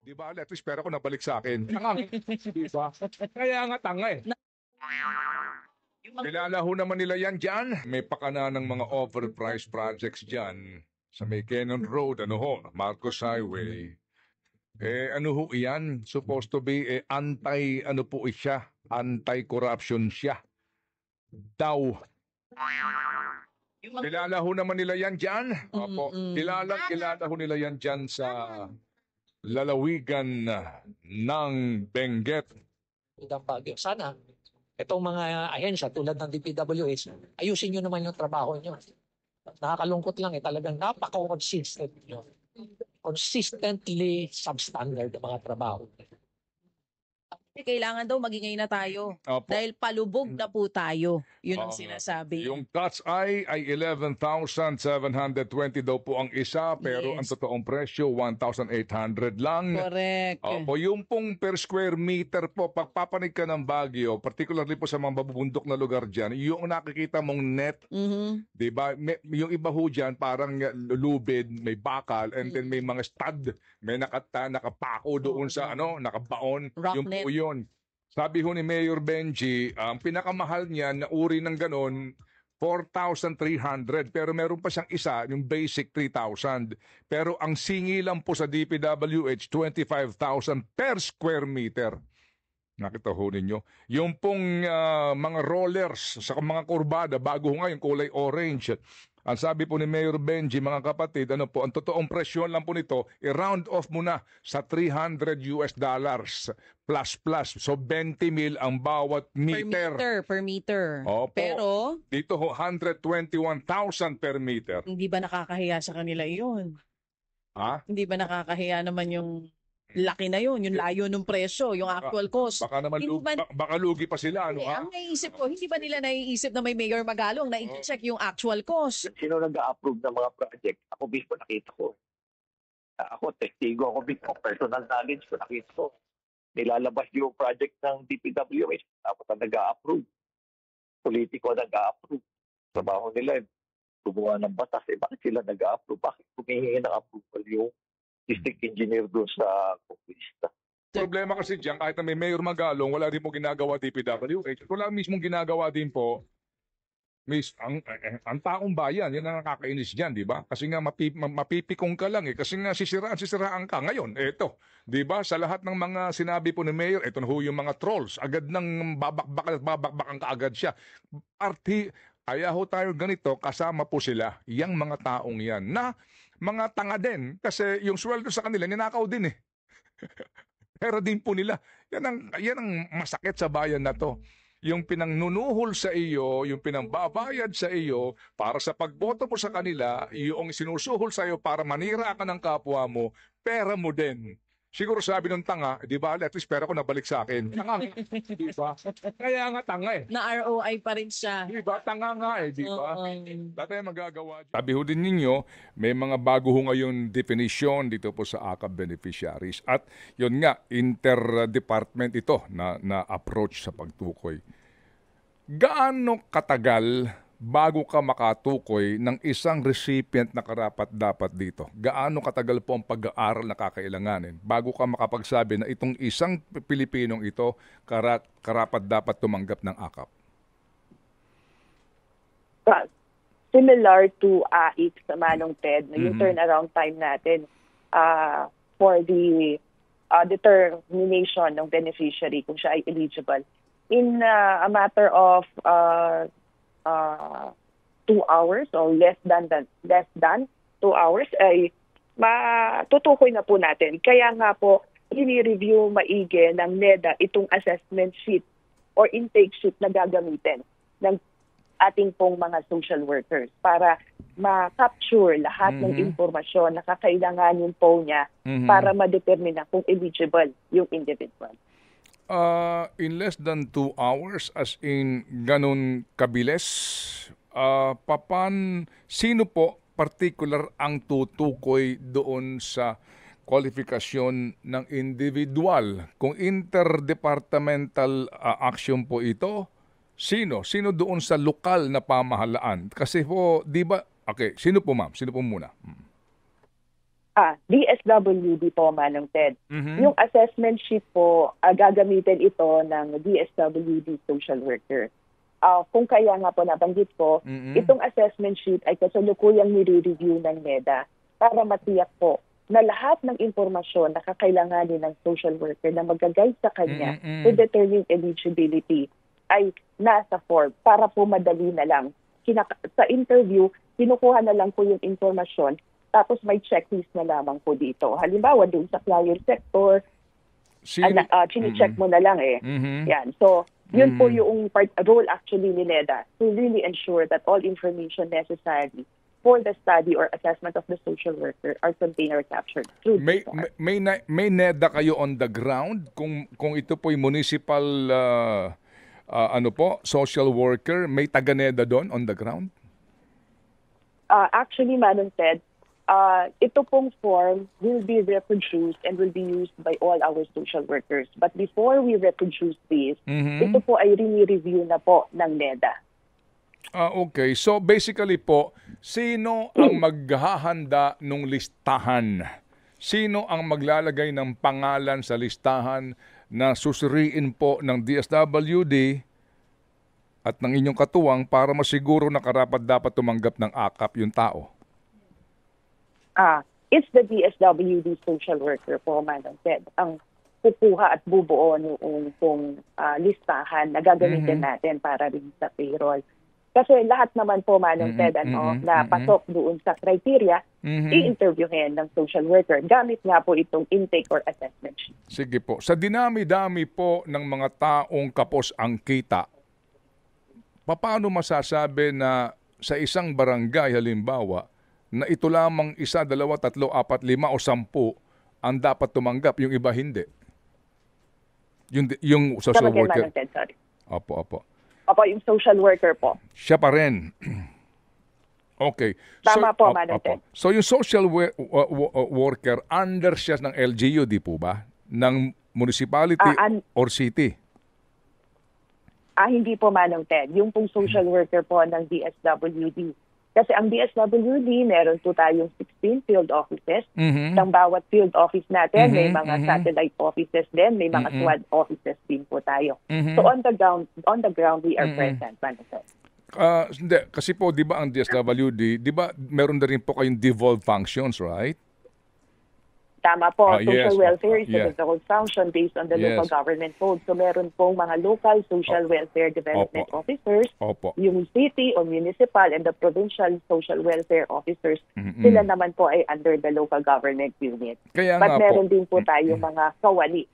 Di ba? At least pera ko nabalik sa akin. Tanga. Di ba? Kaya nga tanga eh. Kilala ho naman nila yan dyan. May pakana ng mga overpriced projects dyan. Sa may Cannon Road, ano ho, Marcos Highway. Ano ho yan? Supposed to be ano po siya? Anti-corruption siya. Daw. Kilala ho naman nila yan dyan. Opo. Kilala ho nila yan dyan sa lalawigan ng Benguet. Baguio. Sana itong mga ahensya tulad ng DPWH, ayusin nyo naman yung trabaho nyo. Nakakalungkot lang talagang napaka-consistent nyo. Consistently substandard ang mga trabaho. Kailangan daw magingay na tayo. Opo. Dahil palubog na po tayo. Yun ang sinasabi. Yung Cat's Eye ay 11,720 daw po ang isa, pero Yes. ang totoong presyo 1,800 lang. Correct. Opo, yung pong per square meter po, pagpapanig ka ng Baguio, particularly po sa mga mabubundok na lugar dyan, yung nakikita mong net, di ba? Yung iba ho dyan, parang lulubid, may bakal, and then may mga stud, may nakapako doon sa nakabaon. Rock Yung net. po yun. Sabi ho ni Mayor Benji, ang pinakamahal niya na uri ng ganon, 4,300. Pero meron pa siyang isa, yung basic 3,000. Pero ang singi lang po sa DPWH, 25,000 per square meter. Nakita ho ninyo. Yung pong mga rollers sa mga kurbada, bago ho nga yung kulay orange. Ang sabi po ni Mayor Benji, mga kapatid, ang totoong presyon lang po nito, i-round off muna sa $300 plus. So 20,000 ang bawat meter. Per meter. Opo. Pero, Dito ho, 121,000 per meter. hindi ba nakakahiya sa kanila yun? Ha? Hindi ba nakakahiya naman yung laki na yun, yung layo ng presyo, yung actual cost? Baka naman Hindi ba- baka lugi pa sila, ano ha? Ang naiisip ko, hindi ba nila naiisip na may Mayor Magalong na i-check yung actual cost? Sino nag-a-approve ng mga project? Ako mismo nakita ko. Ako, testigo ako mismo. Personal knowledge ko, nakita ko. Nilalabas yung project ng DPWH. Tapos ang nag-a-approve. Politiko nag-a-approve. Trabaho nila, gumawa ng batas. Bakit sila nag-a-approve? Bakit humihingi ng approval yung district engineer doon sa Conquista? Problema kasi diyan, kahit na may Mayor Magalong, wala din po ginagawa DPWH. Wala mismong ginagawa din po ang taong bayan. Yan ang nakakainis diyan, di ba? Kasi nga mapipikong ka lang eh. Kasi nga sisiraan ka. Ngayon, eto, di ba? Sa lahat ng mga sinabi po ni Mayor, eto na ho yung mga trolls. Agad nang babakbakan kaagad siya. Kaya ho tayo ganito, kasama po sila, yang mga taong yan, na mga tanga din. Kasi yung sweldo sa kanila, ninakaw din eh. Pero din po nila. Yan ang masakit sa bayan na to. Yung pinangnunuhol sa iyo, yung pinangbabayad sa iyo para sa pagboto mo sa kanila, yung sinusuhol sa iyo para manira ka ng kapwa mo, pera mo din. Siguro sabi ng tanga, di ba, at least pera ko nabalik sa akin. Tanga, di ba? Kaya nga tanga eh. Na ROI pa rin siya. Di ba? Tanga nga eh, di ba? Oo. Wala tayong magagawa. Sabi ho din ninyo, may mga bago ho ngayon definition dito po sa AKAP beneficiaries. At yun nga, interdepartment ito na approach sa pagtukoy. Gaano katagal bago ka makatukoy ng isang recipient na karapat-dapat dito? Gaano katagal po ang pag-aaral na kakailanganin bago ka makapagsabi na itong isang Pilipinong ito karapat-dapat tumanggap ng AKAP? Similar to AIC sa Manong Ted, yung turnaround time natin for the determination ng beneficiary kung siya ay eligible. In a matter of 2 hours or less than 2 hours ay matutukoy na po natin. Kaya nga po, i-review maigi ng NEDA itong assessment sheet or intake sheet na gagamitin ng ating pong mga social workers para ma-capture lahat ng impormasyon na kakailanganin po niya para ma-determine kung eligible yung individual. In less than 2 hours, as in ganun kabilis, sino po particular ang tutukoy doon sa kwalifikasyon ng individual? Kung interdepartmental action po ito, sino doon sa lokal na pamahalaan? Kasi po, di ba, okay, sino po ma'am? Sino po muna? DSWD po, Manong Ted. Mhm. Yung assessment sheet po, gagamitin ito ng DSWD social worker. Kung kaya nga po nabanggit ko, Mhm. itong assessment sheet ay kasalukuyang nire-review ng NEDA para matiyak po na lahat ng impormasyon na kakailanganin ng social worker na mag-guide sa kanya to determine eligibility ay nasa form para po madali na lang. Sa interview, kinukuha na lang po yung informasyon tapos may checklist na lamang po dito. Halimbawa, doon sa client sector, chine-check mo na lang eh. Mhm. Yan. So, yun po yung role actually ni NEDA to really ensure that all information necessary for the study or assessment of the social worker are contained or captured through May this. may NEDA kayo on the ground kung ito po municipal social worker, may taga NEDA doon on the ground? Actually, Madam Ted, ito pong form will be reproduced and will be used by all our social workers. But before we reproduce this, ito po ay re-review na po ng NEDA. Okay. So basically po, sino ang maghahanda nung listahan? Sino ang maglalagay ng pangalan sa listahan na susuriin po ng DSWD at ng inyong katuwang para masiguro na karapat-dapat tumanggap ng AKAP yung tao? It's the DSWD social worker po, Madam Ted, ang kukuha at bubuo noong pong listahan na gagamitin natin para rin sa payroll. Kasi lahat naman po, Madam Ted, na pasok doon sa criteria, i-interviewin ng social worker. Gamit nga po itong intake or assessment sheet. Sige po. Sa dinami-dami po ng mga taong kapos ang kita, paano masasabi na sa isang barangay halimbawa na ito lamang 1, 2, 3, 4, 5 o 10 ang dapat tumanggap, yung iba hindi? Yung social Sabagay, worker. Madam Ted, sorry. Opo. Opo, yung social worker po. Siya pa rin. Okay. Tama po, Madam Ted. So yung social worker, under siya ng LGU, di po ba? Ng municipality or city? Hindi po, Manong Ted. Yung pong social worker po ng DSWD. Kasi ang DSWD, meron po tayong 16 field offices. Ng bawat field office natin, may mga satellite offices din, may mga SWAT offices din po tayo. So on the ground, we are present, Manong Ted. Hindi. Kasi po, di ba ang DSWD, di ba meron na rin po kayong devolved functions, right? Tama po. yes. Social welfare is Yeah. a devolved function based on the Yes. local government code. So meron pong mga local social welfare development officers, Opo. yung city or municipal and the provincial social welfare officers, sila naman po ay under the local government unit. Kaya nga But po. meron din po tayo mga kawali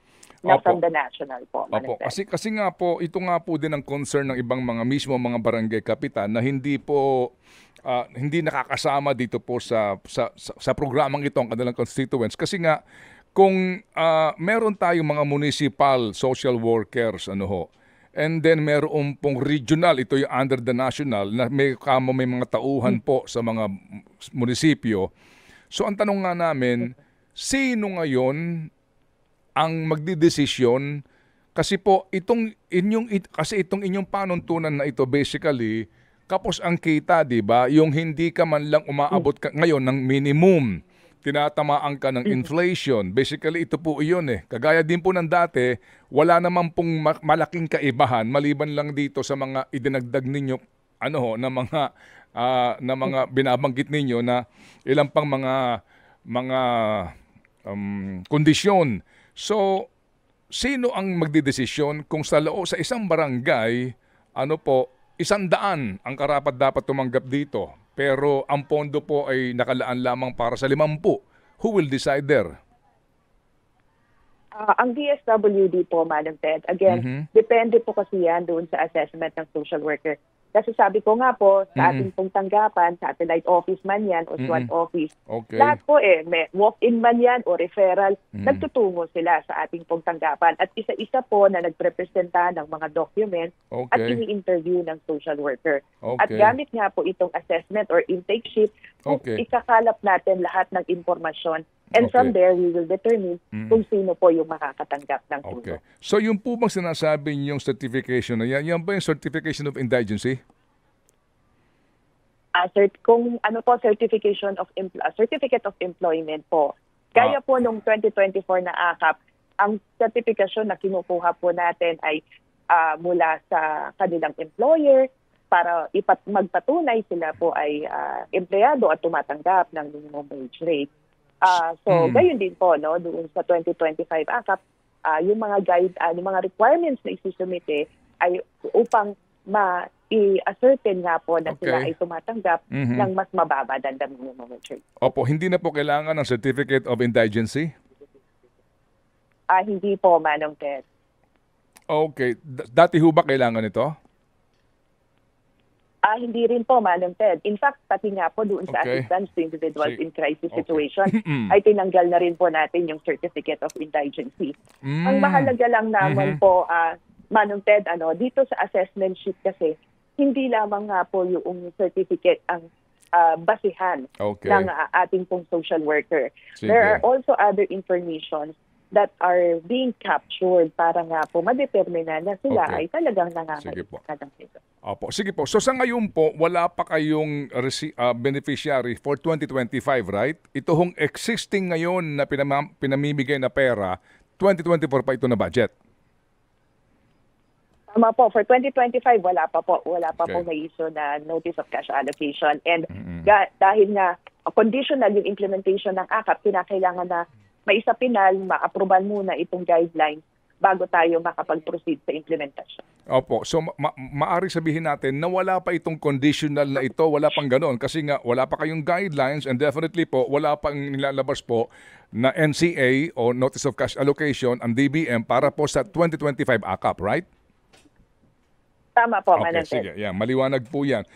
na Opo. from the national po. Opo. Kasi nga po, ito nga po din ang concern ng ibang mga barangay kapitan na hindi po hindi nakakasama dito po sa programang ito ang kanilang constituents. Kasi nga kung meron tayong mga municipal social workers and then meron pong regional, ito yung under the national na may mga tauhan po sa mga munisipyo. So ang tanong nga namin, sino ngayon ang magdidesisyon kasi po itong inyong panuntunan na ito basically kapos ang kita, 'di ba? Yung hindi ka man lang umaabot ngayon ng minimum, tinatamaan ka ng inflation. Basically ito po iyon eh. Kagaya din po ng dati, wala naman pong malaking kaibahan maliban lang dito sa mga idinagdag ninyo na mga binabanggit ninyo na ilang pang mga kondisyon. So, sino ang magdidesisyon kung sa isang barangay, 100 ang karapat-dapat tumanggap dito, pero ang pondo po ay nakalaan lamang para sa 50. Who will decide there? Ang DSWD po, Madam Ted, again, depende po kasi yan doon sa assessment ng social worker. Kasi sabi ko nga po, sa ating pong tanggapan, satellite office man yan o SWAT office, Okay. lahat po may walk-in man yan o referral, nagtutungo sila sa ating pong tanggapan. At isa-isa po na nagprepresenta ng mga documents at Okay. ini-interview ng social worker. Okay. At gamit nga po itong assessment or intake sheet, Okay. ikakalap natin lahat ng impormasyon. And Okay. from there, we will determine kung sino po yung makakatanggap ng Okay. tulong. So yung po bang sinasabi yung certification na yan ba yung certification of indigency? kung ano po certificate of employment po. Kaya po nung 2024 na AKAP, ang certification na kinukuha po natin ay mula sa kanilang employer para magpatunay sila po ay empleyado at tumatanggap ng minimum wage rate. Gayon din po no doon sa 2025 AKAP, yung mga requirements na isusumite ay upang i-ascertain nga po na sila ay tumatanggap ng mas mababa than the minimum wage rate. Opo, hindi na po kailangan ng Certificate of Indigency? Hindi po, Manong Ted. Okay. Dati ho ba kailangan ito? Hindi rin po, Manong Ted. In fact, pati nga po doon sa Okay. assistance to individuals in crisis Okay. situation, ay tinanggal na rin po natin yung Certificate of Indigency. Ang mahalaga lang naman po, Manong Ted, dito sa assessment sheet kasi, hindi lamang nga po yung certificate ang basihan Okay. ng ating pong social worker. Sige. There are also other information that are being captured para nga po madetermina na sila Okay. ay talagang Sige po. nangangailangan nito. Opo, sige po. So sa ngayon po, wala pa kayong beneficiary for 2025, right? Ito hong existing ngayon na pinamimigay na pera, 2024 pa ito na budget. Tama po, for 2025 wala pa po Okay. may issue na notice of cash allocation, and dahil nga conditional yung implementation ng AKAP, kinakailangan na maisapinal, ma-aproban muna itong guidelines bago tayo makapag-proceed sa implementation. Opo, so maari sabihin natin na wala pa itong conditional na ito, wala pang ganoon kasi nga wala pa kayong guidelines, and definitely po wala pang nilalabas po na NCA o Notice of Cash Allocation ang DBM para po sa 2025 AKAP, right? Tama po, Okay, Manong Ted. sige. Yan, maliwanag po yan.